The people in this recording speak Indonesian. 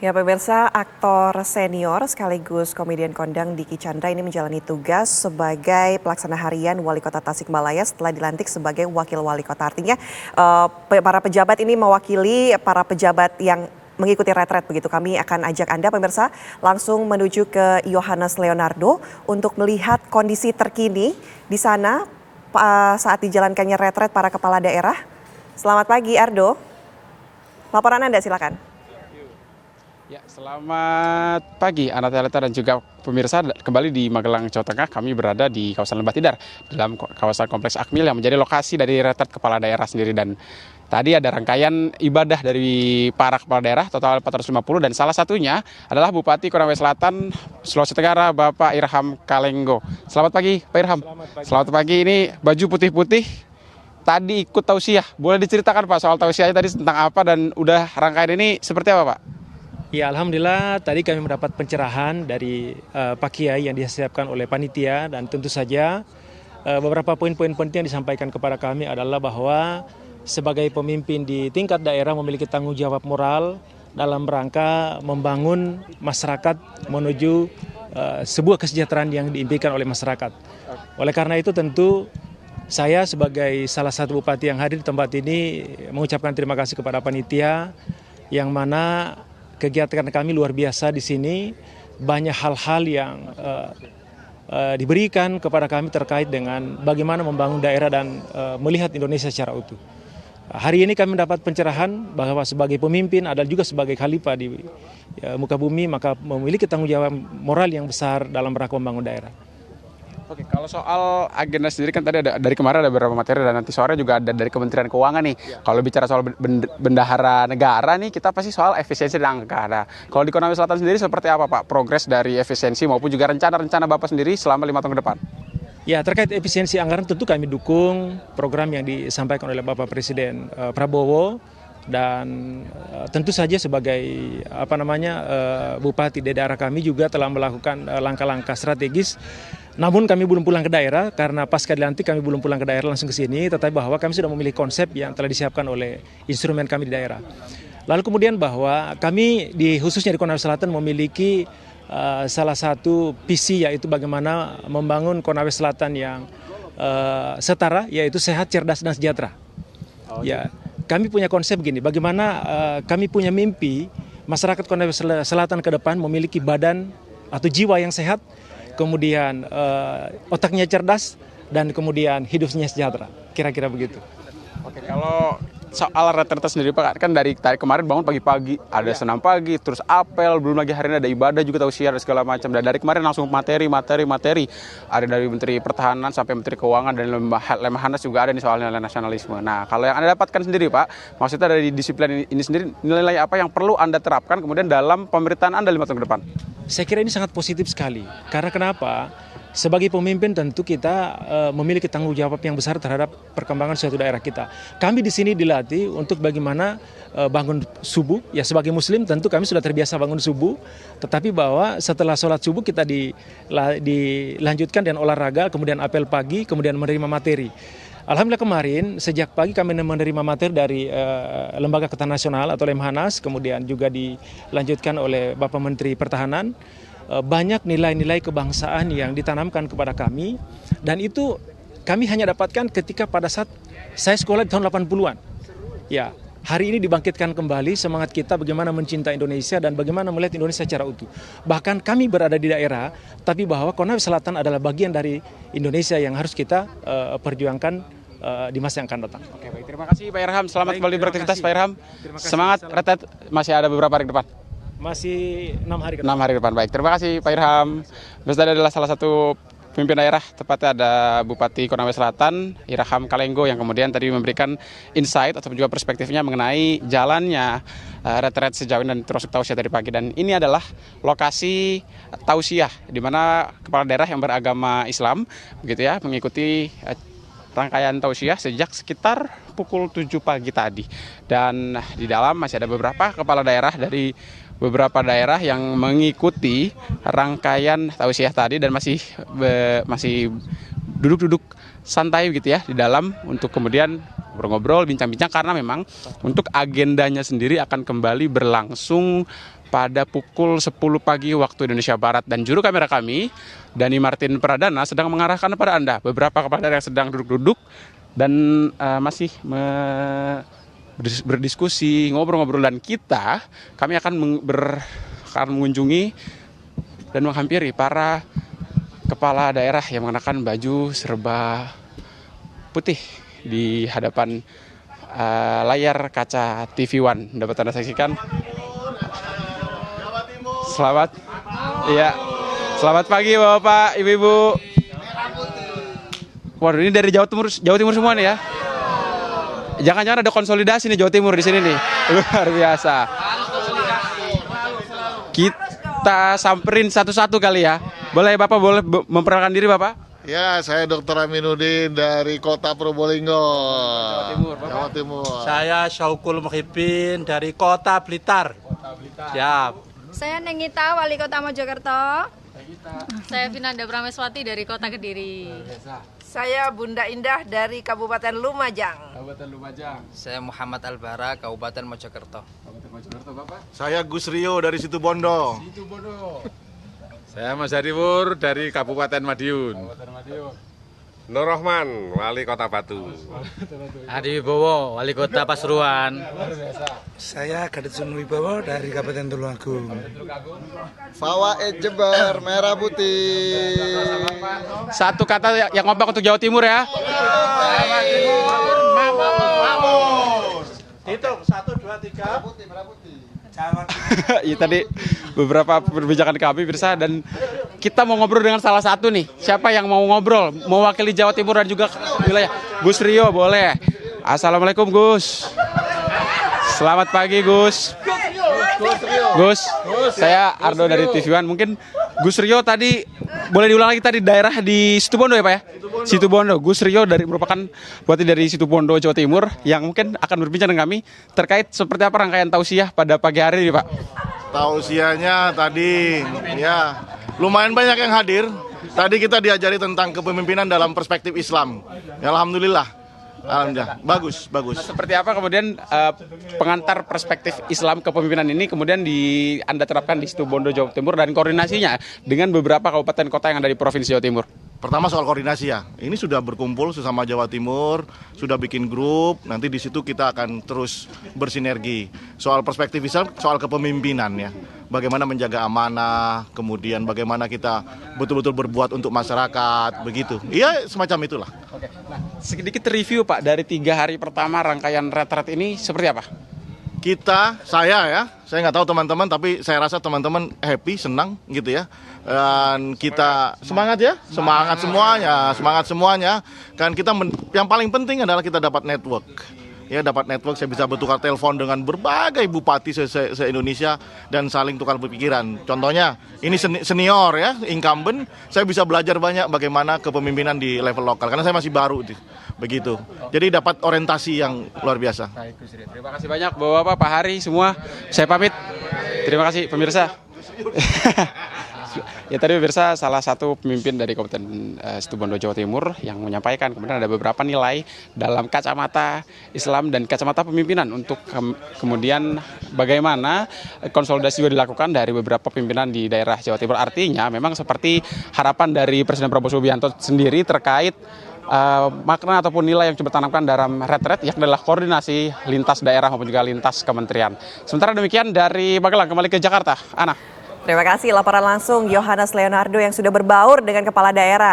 Ya pemirsa, aktor senior sekaligus komedian kondang Diki Chandra ini menjalani tugas sebagai pelaksana harian Wali Kota Tasikmalaya setelah dilantik sebagai Wakil Wali Kota. Artinya para pejabat ini mewakili para pejabat yang mengikuti retret begitu. Kami akan ajak Anda pemirsa langsung menuju ke Yohanes Leonardo untuk melihat kondisi terkini di sana saat dijalankannya retret para kepala daerah. Selamat pagi Ardo. Laporan Anda silakan. Ya, selamat pagi Anatalita dan juga pemirsa. Kembali di Magelang, Jawa Tengah. Kami berada di kawasan Lembah Tidar, dalam kawasan Kompleks Akmil yang menjadi lokasi dari retret kepala daerah sendiri. Dan tadi ada rangkaian ibadah dari para kepala daerah, total 450, dan salah satunya adalah Bupati Konawe Selatan, Sulawesi Tenggara, Bapak Irham Kalenggo. Selamat pagi, Pak Irham. Selamat pagi. Ini baju putih-putih. Tadi ikut tausiah. Boleh diceritakan Pak soal tausiahnya tadi tentang apa dan udah rangkaian ini seperti apa Pak? Ya, alhamdulillah tadi kami mendapat pencerahan dari Pak Kiai yang disiapkan oleh panitia, dan tentu saja beberapa poin-poin penting yang disampaikan kepada kami adalah bahwa sebagai pemimpin di tingkat daerah memiliki tanggung jawab moral dalam rangka membangun masyarakat menuju sebuah kesejahteraan yang diimpikan oleh masyarakat. Oleh karena itu tentu saya sebagai salah satu bupati yang hadir di tempat ini mengucapkan terima kasih kepada panitia, yang mana kegiatan kami luar biasa di sini. Banyak hal-hal yang diberikan kepada kami terkait dengan bagaimana membangun daerah dan melihat Indonesia secara utuh. Hari ini kami mendapat pencerahan bahwa sebagai pemimpin adalah juga sebagai khalifah di muka bumi, maka memiliki tanggung jawab moral yang besar dalam rangka membangun daerah. Oke, kalau soal agenda sendiri kan tadi ada dari kemarin ada beberapa materi dan nanti sore juga ada dari Kementerian Keuangan nih. Ya. Kalau bicara soal bendahara negara nih, kita pasti soal efisiensi dan angka. Nah, kalau di Konawe Selatan sendiri seperti apa Pak progres dari efisiensi maupun juga rencana-rencana Bapak sendiri selama 5 tahun ke depan? Ya, terkait efisiensi anggaran tentu kami dukung program yang disampaikan oleh Bapak Presiden Prabowo, dan tentu saja sebagai bupati di daerah kami juga telah melakukan langkah-langkah strategis. Namun kami belum pulang ke daerah karena pasca dilantik kami belum pulang ke daerah langsung ke sini, tetapi bahwa kami sudah memilih konsep yang telah disiapkan oleh instrumen kami di daerah. Lalu kemudian bahwa kami khususnya di Konawe Selatan memiliki salah satu visi, yaitu bagaimana membangun Konawe Selatan yang setara, yaitu sehat, cerdas, dan sejahtera. Ya, kami punya konsep gini, bagaimana kami punya mimpi masyarakat Konawe Selatan ke depan memiliki badan atau jiwa yang sehat, kemudian otaknya cerdas, dan kemudian hidupnya sejahtera. Kira-kira begitu. Oke, kalau soal retret sendiri Pak, kan dari kemarin bangun pagi-pagi, ada senam pagi, terus apel, belum lagi hari ini ada ibadah juga tausiah dan segala macam. Dan dari kemarin langsung materi. Ada dari Menteri Pertahanan sampai Menteri Keuangan dan Lemhanas juga ada nih soal nilai nasionalisme. Nah, kalau yang Anda dapatkan sendiri Pak, maksudnya dari disiplin ini sendiri, nilai apa yang perlu Anda terapkan kemudian dalam pemerintahan Anda 5 tahun ke depan? Saya kira ini sangat positif sekali. Karena kenapa? Sebagai pemimpin tentu kita memiliki tanggung jawab yang besar terhadap perkembangan suatu daerah kita. Kami di sini dilatih untuk bagaimana bangun subuh. Ya, sebagai Muslim tentu kami sudah terbiasa bangun subuh. Tetapi bahwa setelah sholat subuh kita dilanjutkan dengan olahraga, kemudian apel pagi, kemudian menerima materi. Alhamdulillah kemarin sejak pagi kami menerima materi dari Lembaga Ketahanan Nasional atau Lemhanas, kemudian juga dilanjutkan oleh Bapak Menteri Pertahanan. Banyak nilai-nilai kebangsaan yang ditanamkan kepada kami, dan itu kami hanya dapatkan ketika pada saat saya sekolah di tahun 80-an. Ya, hari ini dibangkitkan kembali semangat kita bagaimana mencintai Indonesia dan bagaimana melihat Indonesia secara utuh. Bahkan kami berada di daerah, tapi bahwa Konawe Selatan adalah bagian dari Indonesia yang harus kita perjuangkan di masa yang akan datang. Oke, baik. Terima kasih Pak Irham. Selamat kembali beraktivitas Pak Irham. Semangat retret, masih ada beberapa hari ke depan. Masih 6 hari ke depan. 6 hari ke depan, baik. Terima kasih Pak Irham. Terus tadi adalah salah satu pemimpin daerah, tepatnya ada Bupati Konawe Selatan, Irham Kalenggo, yang kemudian tadi memberikan insight atau juga perspektifnya mengenai jalannya retret sejauh ini dan terus tausiah dari pagi. Dan ini adalah lokasi tausiah di mana kepala daerah yang beragama Islam begitu ya mengikuti rangkaian tausiah sejak sekitar pukul 7 pagi tadi. Dan di dalam masih ada beberapa kepala daerah dari beberapa daerah yang mengikuti rangkaian tausiah tadi dan masih duduk-duduk santai gitu ya di dalam untuk kemudian ngobrol-ngobrol, bincang-bincang, karena memang untuk agendanya sendiri akan kembali berlangsung pada pukul 10 pagi waktu Indonesia Barat. Dan juru kamera kami, Dani Martin Pradana, sedang mengarahkan kepada Anda beberapa kepala daerah yang sedang duduk-duduk dan masih berdiskusi, ngobrol-ngobrol. Dan kami akan mengunjungi dan menghampiri para kepala daerah yang mengenakan baju serba putih di hadapan layar kaca TV One. Dapat Anda saksikan. Selamat pagi Bapak, Ibu-ibu. Waduh, ini dari Jawa Timur semua nih ya. Jangan-jangan ada konsolidasi nih Jawa Timur di sini nih. Luar biasa. Kita samperin satu-satu kali ya. Boleh Bapak memperkenalkan diri Bapak? Ya, saya Dr. Aminuddin dari Kota Probolinggo, Jawa Timur. Saya Syaukul Muhyiddin dari Kota Blitar. Siap. Saya Nengita, Wali Kota Mojokerto. Saya Vinanda Prameswati dari Kota Kediri. Saya Bunda Indah dari Kabupaten Lumajang. Saya Muhammad Albara, Kabupaten Mojokerto. Saya Gus Rio dari Situbondo. Saya Mas Hariwur dari Kabupaten Madiun. Nur Rahman, Wali Kota Batu. Adi Wibowo, Wali Kota Pasuruan. Saya Gadit Sunwibowo dari Kabupaten Tulungagung. Fawaid Jember, Merah Putih. Satu kata yang kompak untuk Jawa Timur ya. Jawa Timur, Mamus. Hitung 1, 2, 3. Jawa Timur. Iya tadi beberapa perbincangan kami Pirsa, dan kita mau ngobrol dengan salah satu nih. Siapa yang mau ngobrol? Mewakili Jawa Timur dan juga wilayah. Gus Rio boleh. Assalamualaikum Gus. Selamat pagi Gus. Gus, saya Ardo dari TV One. Mungkin Gus Rio tadi boleh diulang lagi tadi daerah di Situbondo ya Pak ya? Situbondo. Gus Rio merupakan bupati dari Situbondo, Jawa Timur, yang mungkin akan berbincang dengan kami terkait seperti apa rangkaian tausiah pada pagi hari ini Pak. Tausiahnya tadi, ya lumayan banyak yang hadir. Tadi kita diajari tentang kepemimpinan dalam perspektif Islam. Ya, Alhamdulillah. Bagus. Nah, seperti apa kemudian pengantar perspektif Islam kepemimpinan ini kemudian Anda terapkan di Situbondo, Jawa Timur, dan koordinasinya dengan beberapa kabupaten kota yang ada di Provinsi Jawa Timur? Pertama soal koordinasi ya. Ini sudah berkumpul sesama Jawa Timur, sudah bikin grup. Nanti di situ kita akan terus bersinergi. Soal perspektif Islam, soal kepemimpinan ya. Bagaimana menjaga amanah, kemudian bagaimana kita betul-betul berbuat untuk masyarakat, begitu. Iya, semacam itulah. Oke. Nah, sedikit review Pak dari 3 hari pertama rangkaian retret ini seperti apa? Saya nggak tahu teman-teman, tapi saya rasa teman-teman happy, senang gitu ya. Dan kita semangat ya, semangat semuanya. Kan yang paling penting adalah kita dapat network. Ya, dapat network, saya bisa bertukar telepon dengan berbagai bupati se-Indonesia dan saling tukar pikiran. Contohnya, ini senior ya, incumbent, saya bisa belajar banyak bagaimana kepemimpinan di level lokal karena saya masih baru begitu. Jadi dapat orientasi yang luar biasa. Baik, Gus Rio. Terima kasih banyak Bapak-bapak, Pak Hari semua. Saya pamit. Terima kasih pemirsa. Ya tadi pemirsa, salah satu pemimpin dari Kabupaten Situbondo, Jawa Timur yang menyampaikan kemudian ada beberapa nilai dalam kacamata Islam dan kacamata pemimpinan untuk kemudian bagaimana konsolidasi juga dilakukan dari beberapa pimpinan di daerah Jawa Timur. Artinya memang seperti harapan dari Presiden Prabowo Subianto sendiri terkait makna ataupun nilai yang coba tanamkan dalam retret, yakni adalah koordinasi lintas daerah maupun juga lintas kementerian. Sementara demikian dari Magelang kembali ke Jakarta. Ana. Terima kasih laporan langsung Yohanes Leonardo yang sudah berbaur dengan kepala daerah.